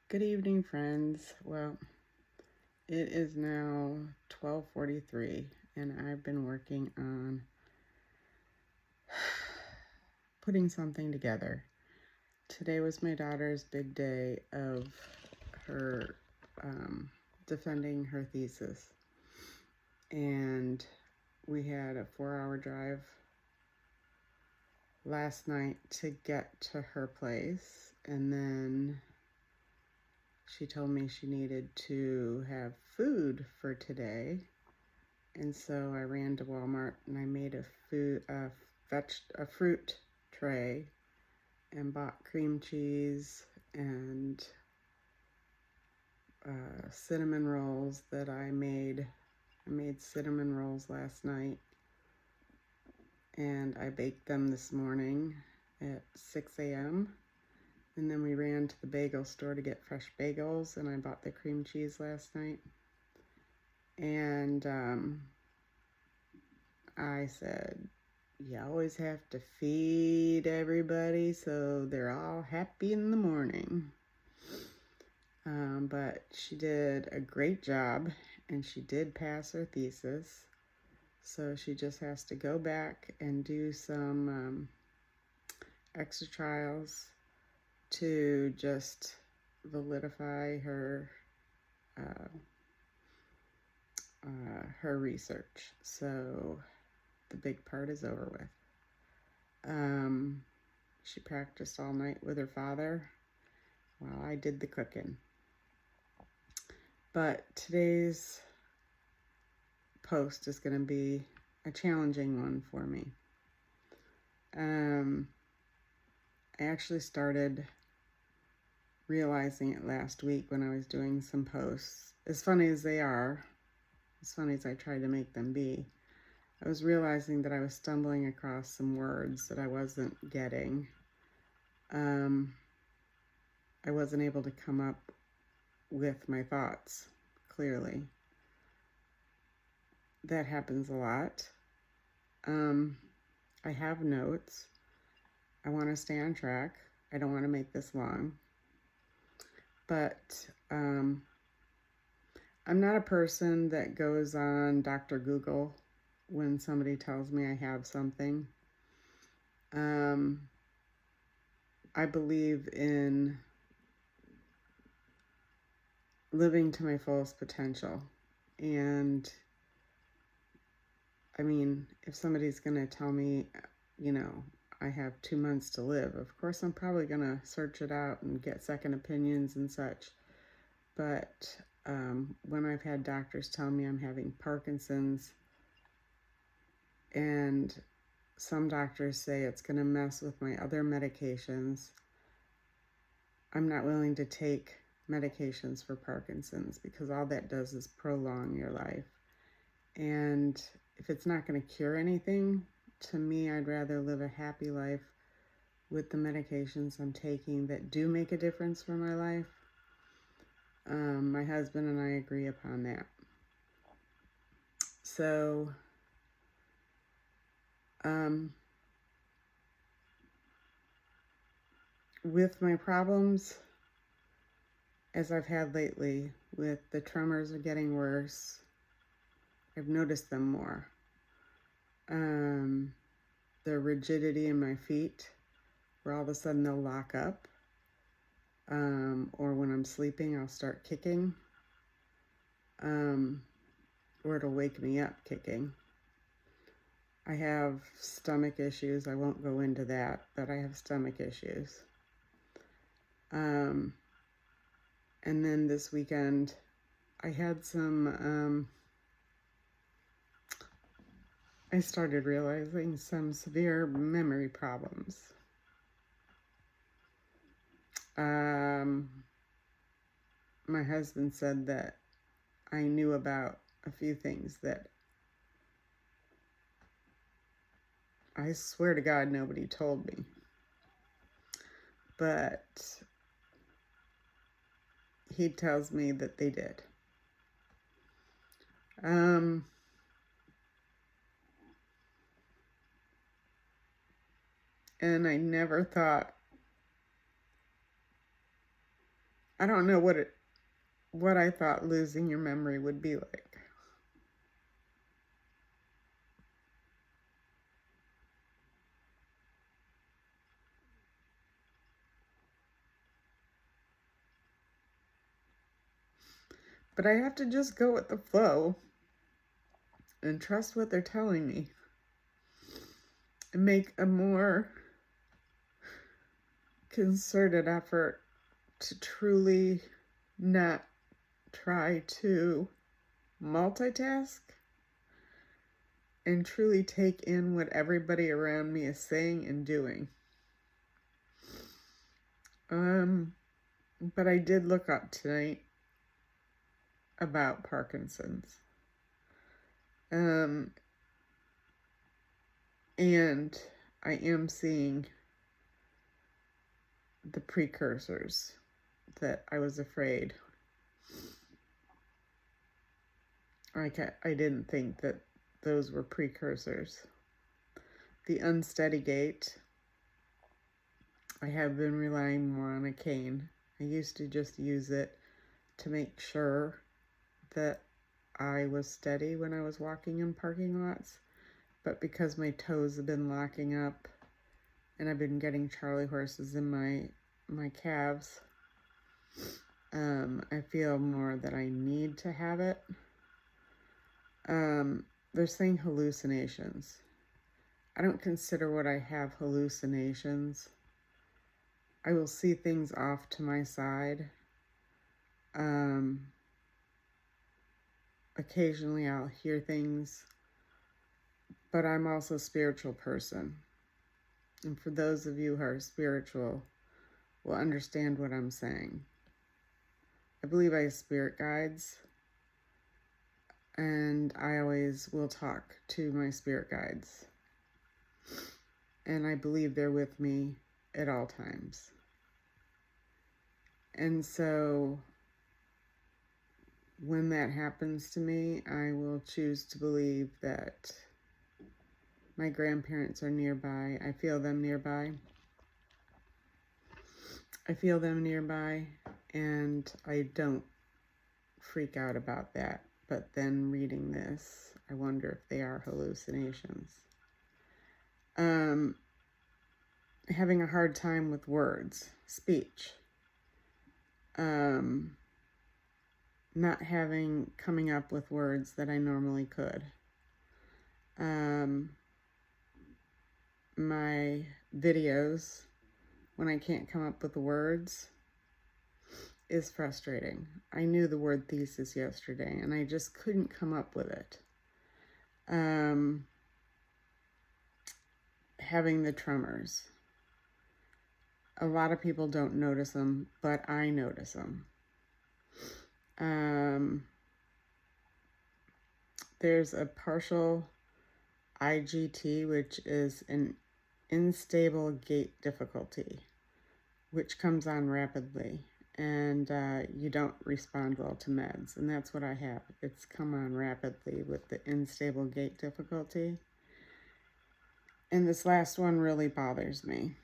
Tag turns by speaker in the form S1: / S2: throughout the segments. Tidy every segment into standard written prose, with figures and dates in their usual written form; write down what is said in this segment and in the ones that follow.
S1: Good evening, friends. Well, it is now 12:43 and I've been working on putting something together. Today was my daughter's big day of her defending her thesis. And we had a 4-hour drive last night to get to her place, and then she told me she needed to have food for today. And so I ran to Walmart and I made a fruit tray and bought cream cheese and cinnamon rolls that I made. I made cinnamon rolls last night and I baked them this morning at 6 a.m. And then we ran to the bagel store to get fresh bagels, and I bought the cream cheese last night. And I said, you always have to feed everybody so they're all happy in the morning. But she did a great job, and she did pass her thesis. So she just has to go back and do some extra trials to just validify her her research. So the big part is over with. She practiced all night with her father while I did the cooking. But today's post is going to be a challenging one for me. I actually started realizing it last week when I was doing some posts. As funny as they are, as funny as I tried to make them be, I was realizing that I was stumbling across some words that I wasn't getting. I wasn't able to come up with my thoughts clearly. That happens a lot. I have notes. I want to stay on track. I don't want to make this long. But I'm not a person that goes on Dr. Google when somebody tells me I have something. I believe in living to my fullest potential. And I mean, if somebody's going to tell me, I have 2 months to live, of course I'm probably going to search it out and get second opinions and such. But when I've had doctors tell me I'm having Parkinson's, and some doctors say it's going to mess with my other medications, I'm not willing to take medications for Parkinson's, because all that does is prolong your life. And if it's not going to cure anything, to me, I'd rather live a happy life with the medications I'm taking that do make a difference for my life. My husband and I agree upon that. So, with my problems, as I've had lately, with the tremors are getting worse, I've noticed them more. The rigidity in my feet, where all of a sudden they'll lock up. Or when I'm sleeping, I'll start kicking. Or it'll wake me up kicking. I have stomach issues. I won't go into that, but I have stomach issues. And then this weekend, I had I started realizing some severe memory problems. My husband said that I knew about a few things that I swear to God nobody told me. But he tells me that they did. And I never thought I don't know what I thought losing your memory would be like. But I have to just go with the flow and trust what they're telling me and make a more concerted effort to truly not try to multitask and truly take in what everybody around me is saying and doing. But I did look up tonight about Parkinson's. And I am seeing the precursors that I was afraid. I didn't think that those were precursors. The unsteady gait, I have been relying more on a cane. I used to just use it to make sure that I was steady when I was walking in parking lots. But because my toes have been locking up and I've been getting Charlie horses in my calves, I feel more that I need to have it. They're saying hallucinations. I don't consider what I have hallucinations. I will see things off to my side. Occasionally I'll hear things, but I'm also a spiritual person. And for those of you who are spiritual, will understand what I'm saying. I believe I have spirit guides, and I always will talk to my spirit guides. And I believe they're with me at all times. And so when that happens to me, I will choose to believe that my grandparents are nearby. I feel them nearby. And I don't freak out about that. But then reading this, I wonder if they are hallucinations. Having a hard time with words, speech. Not coming up with words that I normally could. My videos, when I can't come up with the words, is frustrating. I knew the word thesis yesterday, and I just couldn't come up with it. Having the tremors. A lot of people don't notice them, but I notice them. There's a partial IGT, which is an unstable gait difficulty, which comes on rapidly, and you don't respond well to meds, and that's what I have. It's come on rapidly with the unstable gait difficulty, and this last one really bothers me.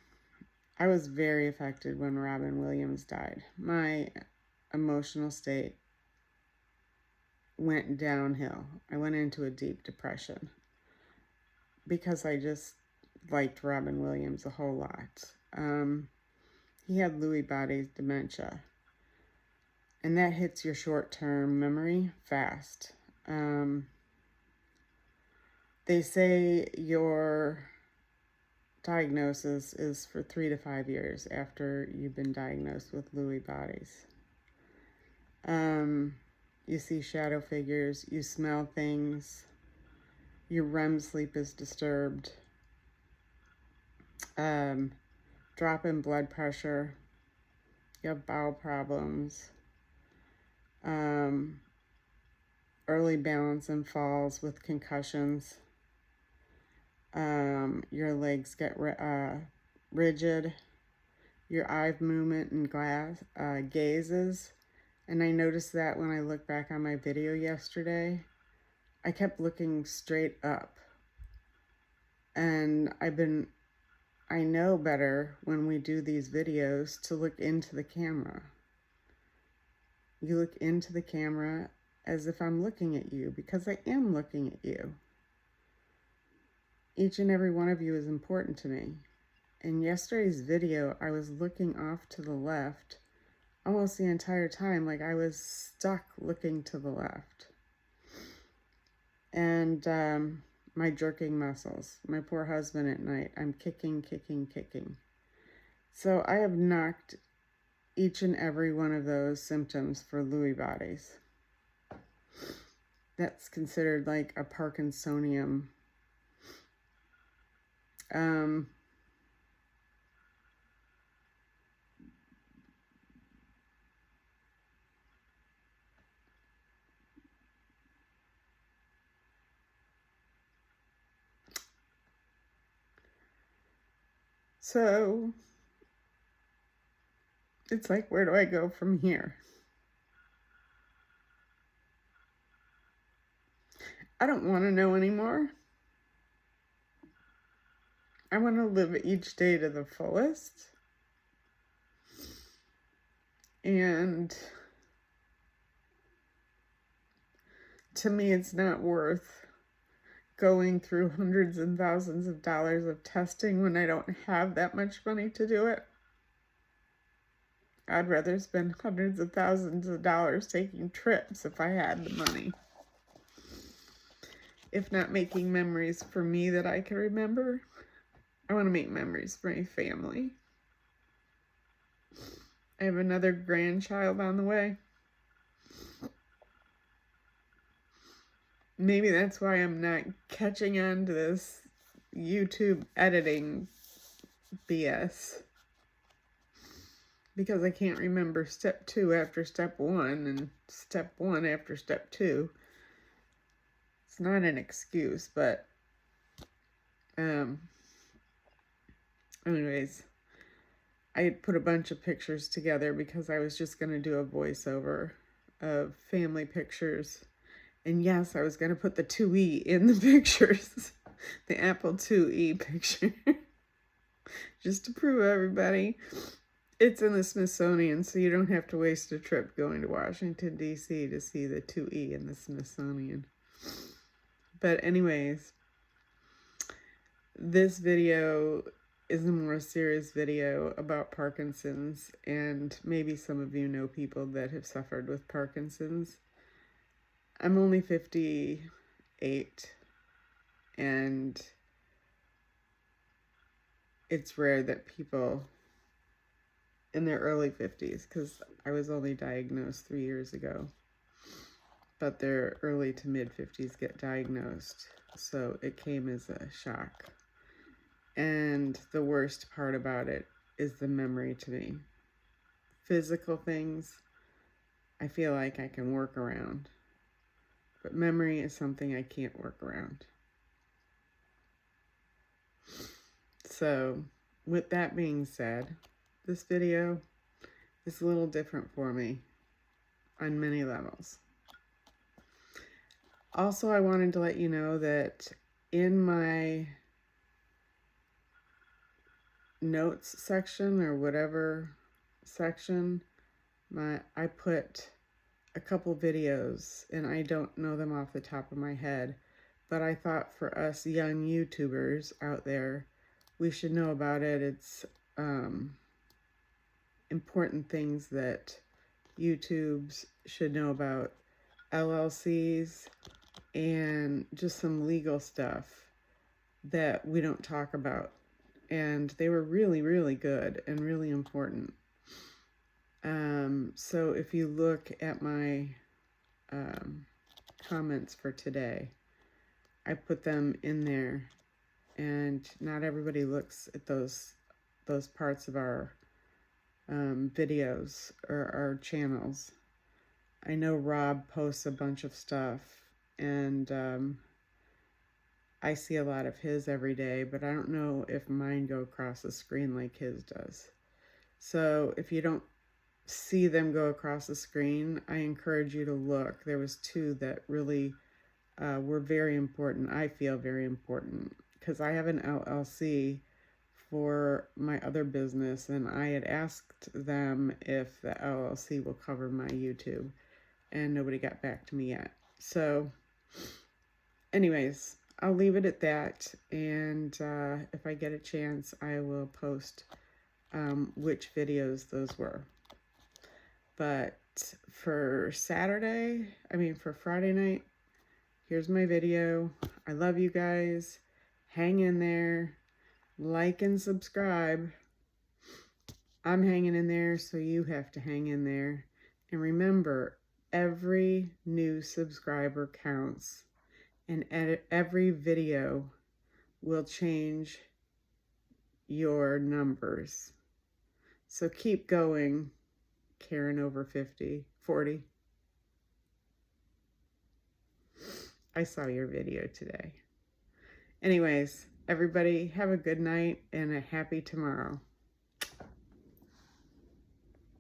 S1: I was very affected when Robin Williams died. My emotional state went downhill. I went into a deep depression because I just liked Robin Williams a whole lot. He had Lewy bodies dementia, and that hits your short-term memory fast. They say your diagnosis is for 3 to 5 years after you've been diagnosed with Lewy bodies. You see shadow figures, you smell things, your REM sleep is disturbed, drop in blood pressure, you have bowel problems, early balance and falls with concussions, your legs get rigid, your eye movement and gazes. And I noticed that when I look back on my video yesterday, I kept looking straight up. And I know better when we do these videos to look into the camera. You look into the camera as if I'm looking at you, because I am looking at you. Each and every one of you is important to me. In yesterday's video, I was looking off to the left almost the entire time, like I was stuck looking to the left. And my jerking muscles, my poor husband at night, I'm kicking, kicking, kicking. So I have knocked each and every one of those symptoms for Lewy bodies. That's considered like a Parkinsonian. So it's like, where do I go from here? I don't want to know anymore. I want to live each day to the fullest. And to me, it's not worth going through hundreds and thousands of dollars of testing when I don't have that much money to do it. I'd rather spend hundreds of thousands of dollars taking trips if I had the money. If not making memories for me that I can remember, I want to make memories for my family. I have another grandchild on the way. Maybe that's why I'm not catching on to this YouTube editing BS. Because I can't remember step 2 after step 1 and step 1 after step 2. It's not an excuse, but anyways, I had put a bunch of pictures together because I was just going to do a voiceover of family pictures. And yes, I was going to put the 2E in the pictures, the Apple IIe picture, just to prove everybody it's in the Smithsonian, so you don't have to waste a trip going to Washington, D.C. to see the 2E in the Smithsonian. But anyways, this video is a more serious video about Parkinson's, and maybe some of you know people that have suffered with Parkinson's. I'm only 58, and it's rare that people in their early 50s, because I was only diagnosed 3 years ago, but their early to mid 50s get diagnosed, so it came as a shock. And the worst part about it is the memory to me. Physical things, I feel like I can work around, but memory is something I can't work around. So, with that being said, this video is a little different for me on many levels. Also, I wanted to let you know that in my notes section, or whatever section, I put a couple videos, and I don't know them off the top of my head, but I thought for us young YouTubers out there, we should know about it. It's important things that YouTubes should know about, LLCs, and just some legal stuff that we don't talk about. And they were really, really good and really important. So if you look at my comments for today, I put them in there, and not everybody looks at those parts of our videos or our channels. I know Rob posts a bunch of stuff, and I see a lot of his every day, but I don't know if mine go across the screen like his does. So if you don't see them go across the screen, I encourage you to look. There was 2 that really were very important. I feel very important, because I have an LLC for my other business, and I had asked them if the LLC will cover my YouTube, and nobody got back to me yet. So anyways, I'll leave it at that, and if I get a chance, I will post which videos those were. But for for Friday night, here's my video. I love you guys. Hang in there. Like and subscribe. I'm hanging in there, so you have to hang in there. And remember, every new subscriber counts. And every video will change your numbers. So keep going, Karen over 40. I saw your video today. Anyways, everybody have a good night and a happy tomorrow.